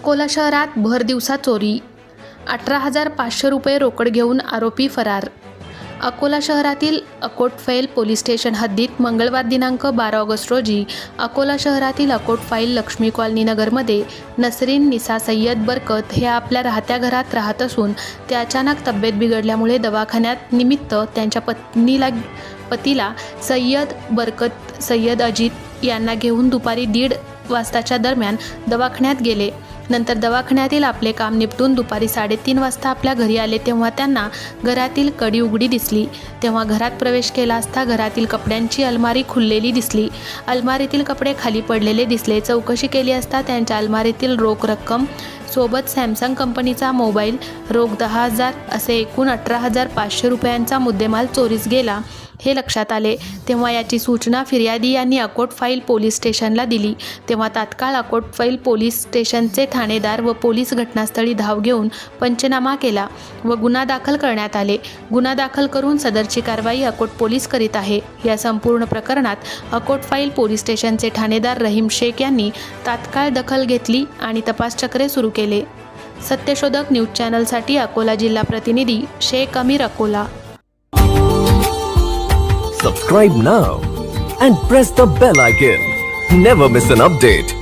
अकोला शहरात भर दिवसा चोरी, 18,500 रुपये रोकड घेऊन आरोपी फरार। अकोला शहरातील अकोटफैल पोलीस स्टेशन हद्दीत मंगळवार दिनांक 12 ऑगस्ट रोजी अकोला शहरातील अकोटफैल लक्ष्मी कॉलनी नगरमध्ये नसरीन निसा सय्यद बरकत हे आपल्या राहत्या घरात राहत असून ते अचानक तब्येत बिघडल्यामुळे दवाखान्यात निमित्त त्यांच्या पतीला सय्यद बरकत सय्यद अजित यांना घेऊन दुपारी 1:30 वाजताच्या दरम्यान दवाखान्यात गेले। नंतर दवाखान्यातील आपले काम निपटून दुपारी 3:30 वाजता आपल्या घरी आले तेव्हा त्यांना घरातील कडी उघडी दिसली। तेव्हा घरात प्रवेश केला असता घरातील कपड्यांची अलमारी खुललेली दिसली। अलमारीतील कपडे खाली पडलेले दिसले। चौकशी केली असता त्यांच्या अलमारीतील रोख रक्कम सोबत सॅमसंग कंपनीचा मोबाईल, रोख 10,000 असे एकूण 18,500 रुपयांचा मुद्देमाल चोरीस गेला हे लक्षात आले। तेव्हा याची सूचना फिर्यादी यांनी अकोटफैल पोलीस स्टेशनला दिली। तेव्हा तात्काळ अकोटफैल पोलीस स्टेशनचे ठाणेदार व पोलीस घटनास्थळी धाव घेऊन पंचनामा केला व गुन्हा दाखल करण्यात आले। गुन्हा दाखल करून सदरची कारवाई अकोट पोलीस करीत आहे। या संपूर्ण प्रकरणात अकोटफैल पोलीस स्टेशनचे ठाणेदार रहीम शेख यांनी तात्काळ दखल घेतली आणि तपास चक्रे सुरू केले। सत्यशोधक न्यूज चॅनलसाठी अकोला जिल्हा प्रतिनिधी शेख अमीर, Akola. Subscribe now and press the bell icon. Never miss an update.